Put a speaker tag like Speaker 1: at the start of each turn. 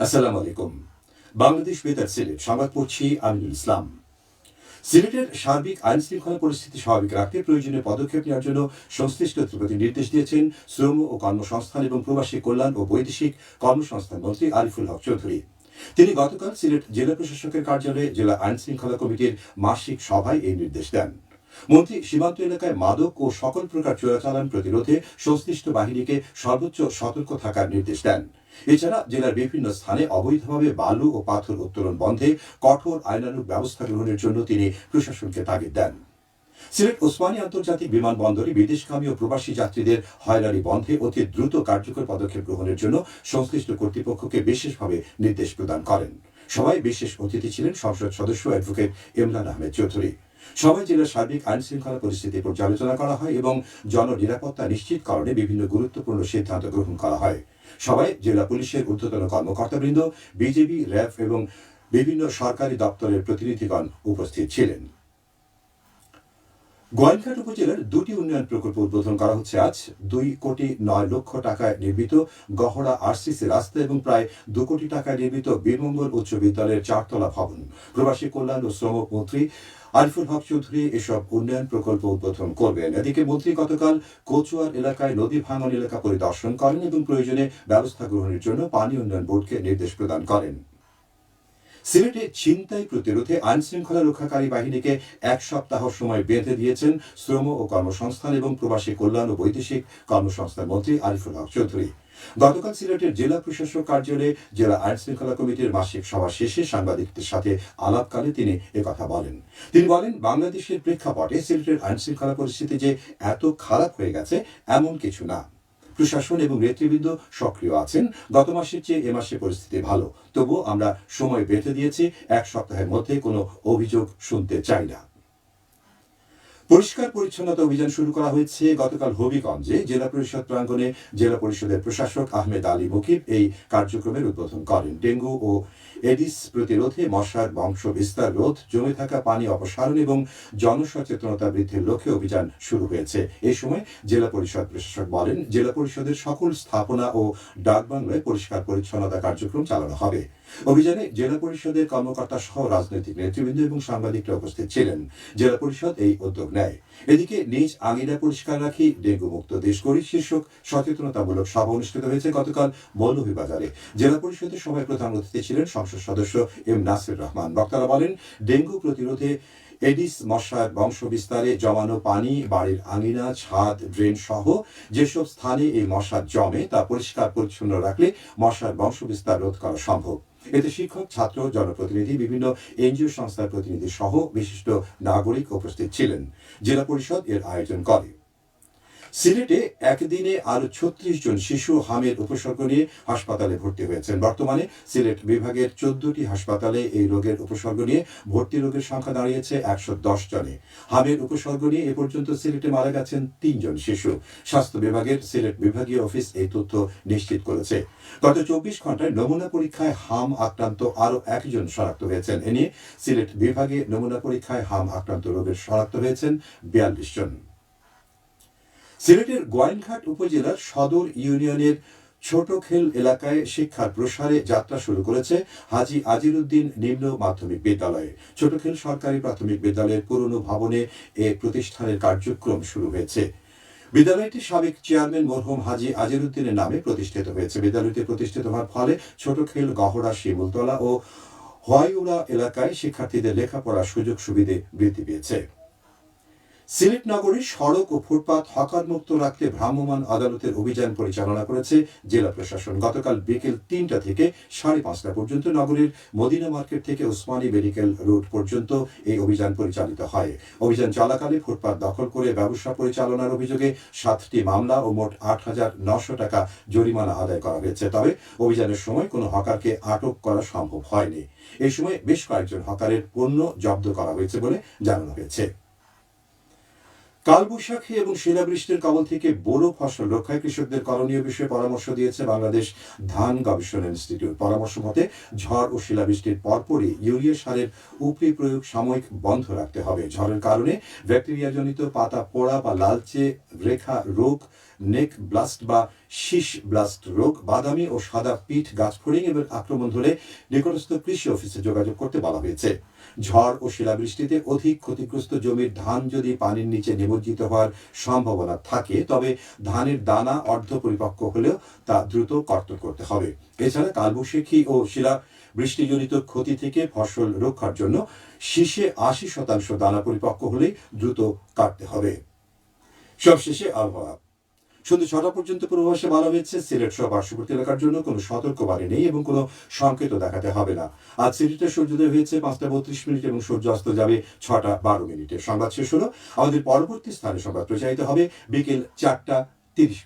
Speaker 1: আসসালামু আলাইকুম। বাংলাদেশ বেতার সিলেট সংবাদ পড়ছি আমিনুল ইসলাম। সিলেটের সার্বিক আইন শৃঙ্খলা পরিস্থিতি স্বাভাবিক রাখতে প্রয়োজনীয় পদক্ষেপ নেওয়ার জন্য সংশ্লিষ্টদের প্রতি নির্দেশ দিয়েছেন শ্রম ও কর্মসংস্থান এবং প্রবাসী কল্যাণ ও বৈদেশিক কর্মসংস্থান মন্ত্রী আরিফুল হক চৌধুরী। তিনি গতকাল সিলেট জেলা প্রশাসকের কার্যালয়ে জেলা আইন শৃঙ্খলা কমিটির মাসিক সভায় এই নির্দেশ দেন। মন্ত্রী সীমান্ত এলাকায় মাদক ও সকল প্রকার চোরাচালান প্রতিরোধে সংশ্লিষ্ট বাহিনীকে সর্বোচ্চ সতর্ক থাকার নির্দেশ দেন। এছাড়া জেলার বিভিন্ন স্থানে অবৈধভাবে বালু ও পাথর উত্তোলন বন্ধে কঠোর আইনানুগ ব্যবস্থা গ্রহণের জন্য তিনি প্রশাসনকে তাগিদ দেন। সিলেট ওসমানী আন্তর্জাতিক বিমানবন্দরে বিদেশগামী ও প্রবাসী যাত্রীদের হয়রানি বন্ধে অতি দ্রুত কার্যকর পদক্ষেপ গ্রহণের জন্য সংশ্লিষ্ট কর্তৃপক্ষকে বিশেষভাবে নির্দেশ প্রদান করেন। সভায় বিশেষ অতিথি ছিলেন সংসদ সদস্য অ্যাডভোকেট ইমরান আহমেদ চৌধুরী। সভায় জেলার সার্বিক আইন শৃঙ্খলা পরিস্থিতি পর্যালোচনা করা হয় এবং জননিরাপত্তা নিশ্চিতকরণে বিভিন্ন গুরুত্বপূর্ণ সিদ্ধান্ত গ্রহণ করা হয়। সভায় জেলা পুলিশের ঊর্ধ্বতন কর্মকর্তাবৃন্দ, বিজিবি, র্যাব এবং বিভিন্ন সরকারি দপ্তরের প্রতিনিধিগণ উপস্থিত ছিলেন। গোয়াইনঘাট উপজেলার দুটি উন্নয়ন প্রকল্প উদ্বোধন করা হচ্ছে আজ। 2,09,00,000 টাকায় নির্মিত গহড়া আরসিসি রাস্তা এবং প্রায় 2 কোটি টাকায় নির্মিত বীরমঙ্গল উচ্চ বিদ্যালয়ের 4তলা ভবন। প্রবাসী কল্যাণ ও শ্রম মন্ত্রী আরিফুল হক চৌধুরী এসব উন্নয়ন প্রকল্প উদ্বোধন করবেন। এদিকে মন্ত্রী গতকাল কচুয়ার এলাকায় নদী ভাঙন এলাকা পরিদর্শন করেন এবং প্রয়োজনে ব্যবস্থা গ্রহণের জন্য পানি উন্নয়ন বোর্ডকে নির্দেশ প্রদান করেন। সিলেটে ছিনতাই প্রতিরোধে আইন শৃঙ্খলা রক্ষাকারী বাহিনীকে 1 সপ্তাহ সময় বেঁধে দিয়েছেন শ্রম ও কর্মসংস্থান এবং প্রবাসী কল্যাণ ও বৈদেশিক কর্মসংস্থান মন্ত্রী আরিফুল হক চৌধুরী। গতকাল সিলেটের জেলা প্রশাসক কার্যালয়ে জেলা আইন শৃঙ্খলা কমিটির মাসিক সভা শেষে সাংবাদিকদের সাথে আলাপকালে তিনি একথা বলেন। তিনি বলেন, বাংলাদেশের প্রেক্ষাপটে সিলেটের আইন শৃঙ্খলা পরিস্থিতি যে এত খারাপ হয়ে গেছে এমন কিছু না। প্রশাসন এবং নেতৃবৃন্দ সক্রিয় আছেন। গত মাসের চেয়ে এ মাসে পরিস্থিতি ভালো। তবুও আমরা সময় বেঁধে দিয়েছি। 1 সপ্তাহের মধ্যে কোনো অভিযোগ শুনতে চাই না। পরিষ্কার পরিচ্ছন্নতা অভিযান শুরু করা হয়েছে। গতকাল হবিগঞ্জে জেলা পরিষদ প্রাঙ্গণে জেলা পরিষদের প্রশাসক আহমেদ আলী মুকিব এই কার্যক্রমের উদ্বোধন করেন। ডেঙ্গু ও এডিস প্রতিরোধে মশার বংশ বিস্তার রোধ, জমে থাকা পানি অপসারণ এবং জনসচেতনতা বৃদ্ধির লক্ষ্যে অভিযান শুরু হয়েছে। এই সময় জেলা পরিষদ প্রশাসক বলেন, জেলা পরিষদের সকল স্থাপনা ও ডাকবাংলায় পরিষ্কার পরিচ্ছন্নতা কার্যক্রম চালানো হবে। অভিযানে জেলা পরিষদের কর্মকর্তা সহ রাজনৈতিক নেতৃবৃন্দ এবং সাংবাদিকরা উপস্থিত ছিলেন। জেলা পরিষদ এই উদ্যোগ নেয়। এদিকে নিজ আঙিনা পরিষ্কার রাখি, ডেঙ্গু মুক্ত দেশ গড়ি শীর্ষক সচেতনতামূলক সভা অনুষ্ঠিত হয়েছে গতকাল মৌলভীবাজারে। জেলা পরিষদের সভায় প্রধান অতিথি ছিলেন সংসদ সদস্য এম নাসির রহমান। বক্তারা বলেন, ডেঙ্গু প্রতিরোধে এডিস মশার বংশ বিস্তারে জমানো পানি, বাড়ির আঙিনা, ছাদ, ড্রেন সহ যেসব স্থানে এই মশা জমে তা পরিষ্কার পরিচ্ছন্ন রাখলে মশার বংশ বিস্তার রোধ করা সম্ভব। এতে শিক্ষক, ছাত্র, জনপ্রতিনিধি, বিভিন্ন এনজিও সংস্থার প্রতিনিধি সহ বিশিষ্ট নাগরিক উপস্থিত ছিলেন। জেলা পরিষদ এর আয়োজন করে। সিলেটে একদিনে আরো 36 জন শিশু হামের উপসর্গ নিয়ে হাসপাতালে ভর্তি হয়েছেন। বর্তমানে সিলেট বিভাগের 14টি হাসপাতালে এই রোগের উপসর্গ নিয়ে ভর্তি রোগের সংখ্যা দাঁড়িয়েছে 110 জনে। হামের উপসর্গ নিয়ে এ পর্যন্ত সিলেটে মারা গেছেন 3 জন শিশু। স্বাস্থ্য বিভাগের সিলেট বিভাগীয় অফিস এই তথ্য নিশ্চিত করেছে। গত 24 ঘন্টায় নমুনা পরীক্ষায় হাম আক্রান্ত আরো 1 জন শনাক্ত হয়েছেন। এ নিয়ে সিলেট বিভাগে নমুনা পরীক্ষায় হাম আক্রান্ত রোগের শনাক্ত হয়েছেন 42 জন। সিলেটের গোয়াইনঘাট উপজেলার সদর ইউনিয়নের ছোটখেল এলাকায় শিক্ষার প্রসারে যাত্রা শুরু করেছে হাজী আজিরউদ্দিন নিম্ন মাধ্যমিক বিদ্যালয়। ছোটখেল সরকারি প্রাথমিক বিদ্যালয়ের পুরনো ভবনে এ প্রতিষ্ঠানের কার্যক্রম শুরু হয়েছে। বিদ্যালয়টি সাবেক চেয়ারম্যান মরহুম হাজী আজিরউদ্দিনের নামে প্রতিষ্ঠিত হয়েছে। বিদ্যালয়টি প্রতিষ্ঠিত হওয়ার ফলে ছোটখেল, গহড়া, শিমুলতলা ও হোয়াইউড়া এলাকায় শিক্ষার্থীদের লেখাপড়ার সুযোগ সুবিধে বৃদ্ধি পেয়েছে। সিলেট নগরীর সড়ক ও ফুটপাত হকার মুক্ত রাখতে ভ্রাম্যমাণ আদালতের অভিযান পরিচালনা করেছে জেলা প্রশাসন। গতকাল বিকেল 3টা থেকে 5:30 পর্যন্ত নগরীর মদিনা মার্কেট থেকে ওসমানী মেডিকেল রোড পর্যন্ত এই অভিযান পরিচালিত হয়। অভিযান চলাকালে ফুটপাত দখল করে ব্যবসা পরিচালনার অভিযোগে 7টি মামলা ও মোট 8,900 টাকা জরিমানা আদায় করা হয়েছে। তবে অভিযানের সময় কোনো হকারকে আটক করা সম্ভব হয়নি। এই সময় বেশ কয়েকজন হকারের পণ্য জব্দ করা হয়েছে বলে জানানো হয়েছে। কালবৈশাখী এবং শিলাবৃষ্টির কবল থেকে বোরো ফসল রক্ষায় কৃষকদের করণীয় বিষয়ে পরামর্শ দিয়েছে বাংলাদেশ ধান গবেষণা ইনস্টিটিউট। পরামর্শ মতে ঝড় ও শিলাবৃষ্টির পরপরই ইউরিয়া সারের উপরি প্রয়োগ সাময়িক বন্ধ রাখতে হবে। ঝড়ের কারণে ব্যাকটেরিয়াজনিত পাতা পোড়া বা লালচে রেখা রোগ নেক ব্লাস্ট বা শীষ ব্লাস্ট রোগ, বাদামি ও সাদা পিঠ গাছ ফড়িং এর আক্রমণ হলে নিকটস্থ কৃষি অফিসে যোগাযোগ করতে বলা হয়েছে। ঝড় ও শিলাবৃষ্টিতে অধিক ক্ষতিগ্রস্ত জমির ধান যদি পানির নিচে নিমজ্জিত হওয়ার সম্ভাবনা থাকে, তবে ধানের দানা অর্ধপরিপক্ক হলেও তা দ্রুত কর্তন করতে হবে। এছাড়া কালবৈশাখী ও বৃষ্টিজনিত ক্ষতি থেকে ফসল রক্ষার জন্য শীষে ৮০% দানা পরিপক্ক হলেই দ্রুত কাটতে হবে। সবশেষে আবহাওয়া। সন্ধ্যে ৬টা পর্যন্ত পূর্বাভাসে বলা হয়েছে সিলেট সহ পার্শ্ববর্তী এলাকার জন্য কোনো সতর্কবাণী নেই এবং কোনো সংকেত দেখাতে হবে না। আজ সিলেটে সূর্যোদয় হয়েছে ৫টা ৩২ এবং সূর্য অস্ত যাবে ৬টা ১২। সংবাদ শেষ হলো। আমাদের পরবর্তী স্থানে সংবাদ প্রচারিত হবে বিকেল ৪টা ৩০।